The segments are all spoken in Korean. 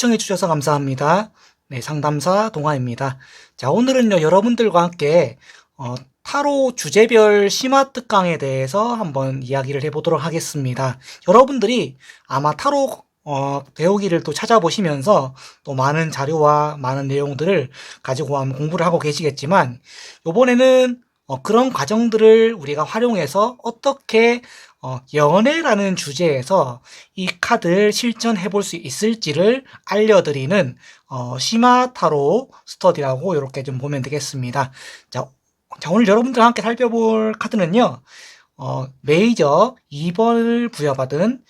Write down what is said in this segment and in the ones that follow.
시청해 주셔서 감사합니다. 네, 상담사 동아입니다. 자, 오늘은요, 여러분들과 함께 타로 주제별 심화 특강에 대해서 한번 이야기를 해보도록 하겠습니다. 여러분들이 아마 타로 배우기를 또 찾아보시면서 또 많은 자료와 많은 내용들을 가지고 한번 공부를 하고 계시겠지만, 요번에는 그런 과정들을 우리가 활용해서 어떻게 연애라는 주제에서 이 카드를 실천해 볼 수 있을지를 알려드리는 심화 타로 스터디라고 이렇게 좀 보면 되겠습니다. 자, 오늘 여러분들과 함께 살펴볼 카드는요, 메이저 2번을 부여받은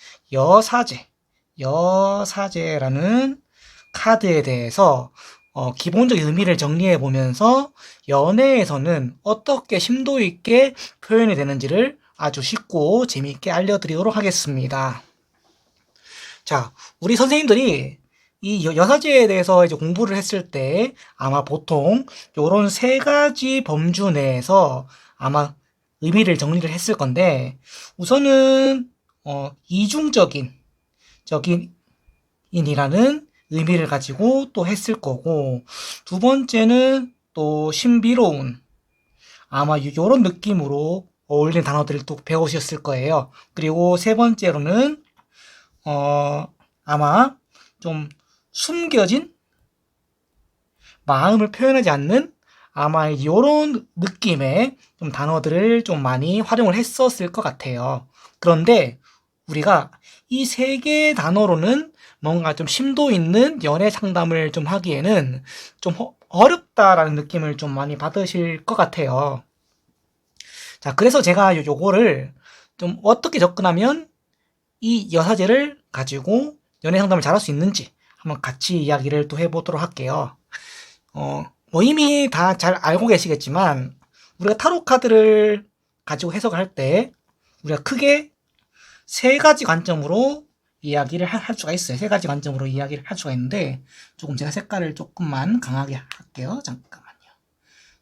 여사제라는 카드에 대해서 기본적 의미를 정리해 보면서 연애에서는 어떻게 심도 있게 표현이 되는지를 아주 쉽고 재미있게 알려드리도록 하겠습니다. 자, 우리 선생님들이 이 여사제에 대해서 이제 공부를 했을 때 아마 보통 요런 세 가지 범주 내에서 아마 의미를 정리를 했을 건데, 우선은 이중적인 인이라는 의미를 가지고 또 했을 거고, 두 번째는 또 신비로운, 아마 요런 느낌으로 어울리는 단어들을 또 배우셨을 거예요. 그리고 세 번째로는 아마 좀 숨겨진 마음을 표현하지 않는 아마 이런 느낌의 좀 단어들을 좀 많이 활용을 했었을 것 같아요. 그런데 우리가 이 세 개의 단어로는 뭔가 좀 심도 있는 연애 상담을 좀 하기에는 좀 어렵다라는 느낌을 좀 많이 받으실 것 같아요. 자, 그래서 제가 요거를 좀 어떻게 접근하면 이 여사제를 가지고 연애 상담을 잘할 수 있는지 한번 같이 이야기를 또 해보도록 할게요. 뭐 이미 다 잘 알고 계시겠지만, 우리가 타로 카드를 가지고 해석을 할 때 우리가 크게 세 가지 관점으로 이야기를 할 수가 있어요. 세 가지 관점으로 이야기를 할 수가 있는데, 조금 제가 색깔을 조금만 강하게 할게요. 잠깐만요.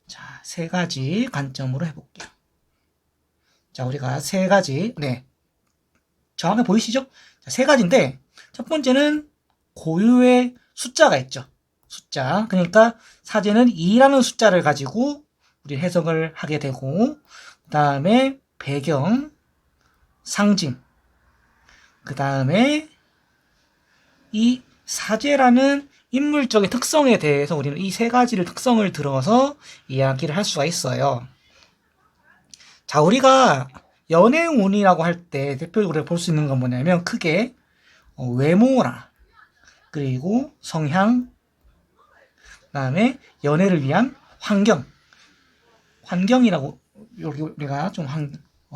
자, 세 가지 관점으로 해볼게요. 자, 우리가 세 가지, 네, 정확하게 보이시죠? 자, 세 가지인데, 첫 번째는 고유의 숫자가 있죠. 숫자. 그러니까 사제는 2라는 숫자를 가지고 우리 해석을 하게 되고, 그 다음에 배경, 상징, 그 다음에 이 사제라는 인물적인 특성에 대해서 우리는 이 세 가지를 특성을 들어서 이야기를 할 수가 있어요. 자, 우리가 연애운이라고 할 때 대표적으로 볼 수 있는 건 뭐냐면 크게 외모나 그리고 성향, 그다음에 연애를 위한 환경이라고 여기 우리가 좀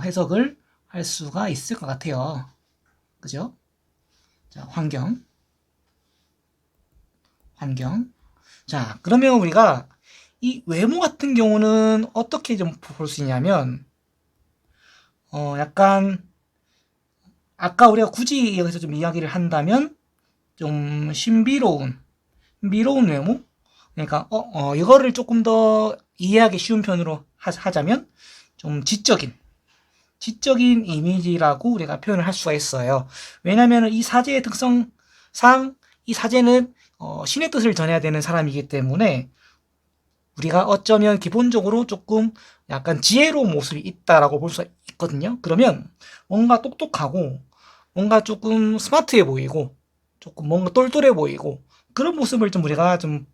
해석을 할 수가 있을 것 같아요. 그죠? 자, 환경. 자, 그러면 우리가 이 외모 같은 경우는 어떻게 좀 볼 수 있냐면, 약간 아까 우리가 굳이 여기서 좀 이야기를 한다면 좀 미로운 외모? 그러니까 이거를 조금 더 이해하기 쉬운 편으로 하자면 좀 지적인 이미지라고 우리가 표현을 할 수가 있어요. 왜냐하면 이 사제의 특성상 이 사제는 신의 뜻을 전해야 되는 사람이기 때문에 우리가 어쩌면 기본적으로 조금 약간 지혜로운 모습이 있다라고 볼 수 있거든요. 그러면 뭔가 똑똑하고 뭔가 조금 스마트해 보이고 조금 뭔가 똘똘해 보이고 그런 모습을 좀 우리가 좀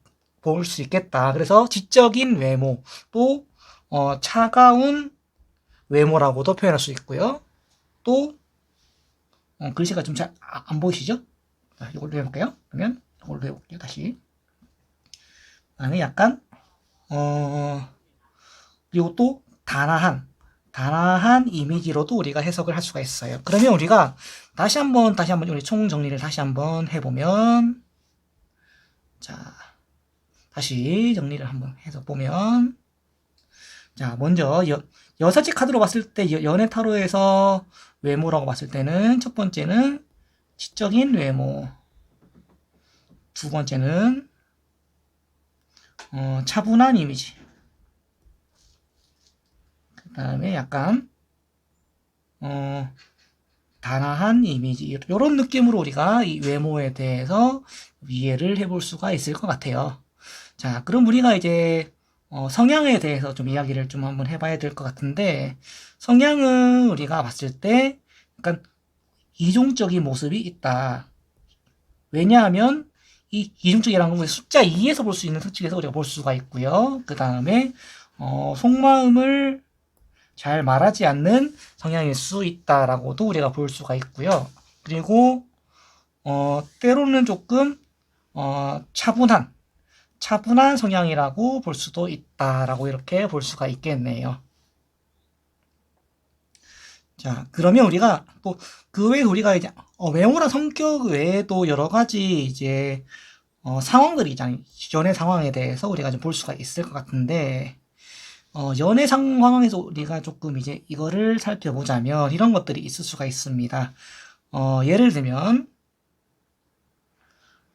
볼 수 있겠다. 그래서 지적인 외모, 또 차가운 외모라고도 표현할 수 있고요. 또 글씨가 좀 잘 안 보이시죠? 자, 이걸로 해볼게요. 그러면 이걸로 해볼게요. 다시. 그다음에 약간 그리고 또 단아한 이미지로도 우리가 해석을 할 수가 있어요. 그러면 우리가 다시 한번 우리 총 정리를 다시 한번 해보면, 자, 다시 정리를 한번 해서 보면, 자, 먼저 여사치 카드로 봤을 때 연애 타로에서 외모라고 봤을 때는 첫 번째는 지적인 외모, 두 번째는 차분한 이미지, 그 다음에 약간 단아한 이미지 이런 느낌으로 우리가 이 외모에 대해서 이해를 해볼 수가 있을 것 같아요. 자, 그럼 우리가 이제 성향에 대해서 좀 이야기를 좀 한번 해봐야 될 것 같은데 성향은 우리가 봤을 때 약간 이중적인 모습이 있다. 왜냐하면 이 이중적이라는 건 숫자 2에서 볼 수 있는 특징에서 우리가 볼 수가 있고요. 그 다음에 속마음을 잘 말하지 않는 성향일 수 있다라고도 우리가 볼 수가 있고요. 그리고 때로는 조금 차분한 성향이라고 볼 수도 있다라고 이렇게 볼 수가 있겠네요. 자, 그러면 우리가 또 그 외에 우리가 이제 외모나 성격 외에도 여러 가지 이제 상황들이 있잖아요. 연애 상황에 대해서 우리가 좀 볼 수가 있을 것 같은데 연애 상황에서 우리가 조금 이제 이거를 살펴보자면 이런 것들이 있을 수가 있습니다. 예를 들면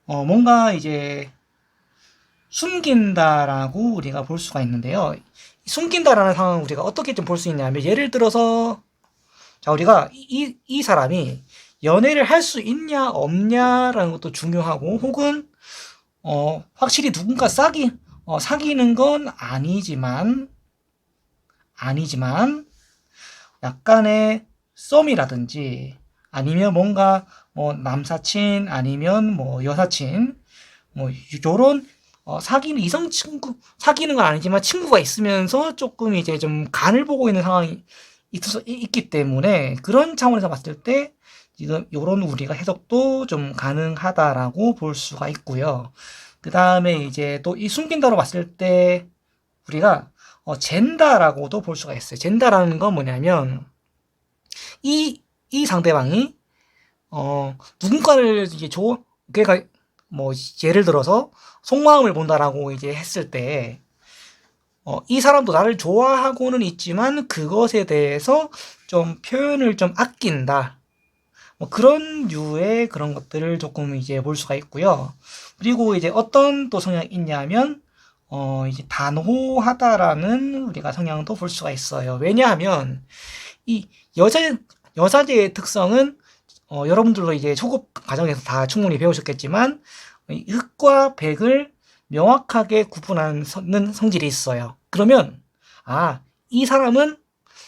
뭔가 이제 숨긴다라고 우리가 볼 수가 있는데요. 숨긴다라는 상황을 우리가 어떻게 좀 볼 수 있냐면 예를 들어서 자 우리가 이 사람이 연애를 할 수 있냐 없냐라는 것도 중요하고 혹은 확실히 누군가 사귀는 건 아니지만 약간의 썸이라든지 아니면 뭔가 뭐 남사친 아니면 뭐 여사친 뭐 요런 사귀는 이성 친구 사귀는 건 아니지만 친구가 있으면서 조금 이제 좀 간을 보고 있는 상황이 있기 때문에 그런 차원에서 봤을 때 지금 요런 우리가 해석도 좀 가능하다라고 볼 수가 있고요. 그 다음에 이제 또 이 숨긴다로 봤을 때 우리가 젠다라고도 볼 수가 있어요. 젠다라는 건 뭐냐면 이 상대방이 누군가를 이제 그러니까 뭐 예를 들어서 속마음을 본다라고 이제 했을 때 이 사람도 나를 좋아하고는 있지만 그것에 대해서 좀 표현을 좀 아낀다. 뭐 그런 류의 그런 것들을 조금 이제 볼 수가 있고요. 그리고 이제 어떤 또 성향이 있냐면 이제 단호하다라는 우리가 성향도 볼 수가 있어요. 왜냐하면 이 여자제의 특성은 여러분들도 이제 초급 과정에서 다 충분히 배우셨겠지만 이 흑과 백을 명확하게 구분하는 성질이 있어요. 그러면 이 사람은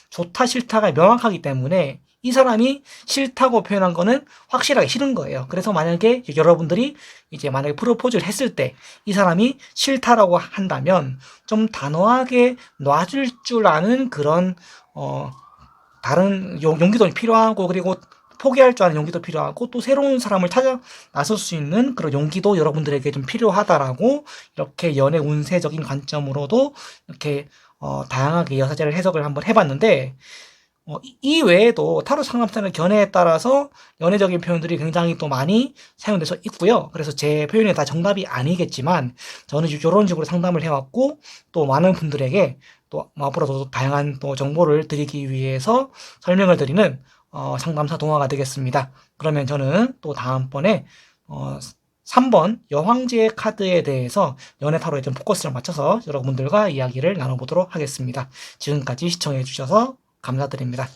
좋다 싫다가 명확하기 때문에 이 사람이 싫다고 표현한 거는 확실하게 싫은 거예요. 그래서 만약에 여러분들이 이제 만약에 프로포즈를 했을 때 이 사람이 싫다라고 한다면 좀 단호하게 놔줄 줄 아는 그런 다른 용기도 필요하고 그리고 포기할 줄 아는 용기도 필요하고 또 새로운 사람을 찾아 나설 수 있는 그런 용기도 여러분들에게 좀 필요하다라고 이렇게 연애 운세적인 관점으로도 이렇게 다양하게 여사제를 해석을 한번 해봤는데 이 외에도 타로 상담사는 견해에 따라서 연애적인 표현들이 굉장히 또 많이 사용돼서 있고요. 그래서 제 표현이 다 정답이 아니겠지만 저는 이런 식으로 상담을 해왔고 또 많은 분들에게 또 앞으로도 다양한 또 정보를 드리기 위해서 설명을 드리는 상담사 동화가 되겠습니다. 그러면 저는 또 다음번에 3번 여황제의 카드에 대해서 연애 타로에 좀 포커스를 맞춰서 여러분들과 이야기를 나눠보도록 하겠습니다. 지금까지 시청해 주셔서 감사드립니다.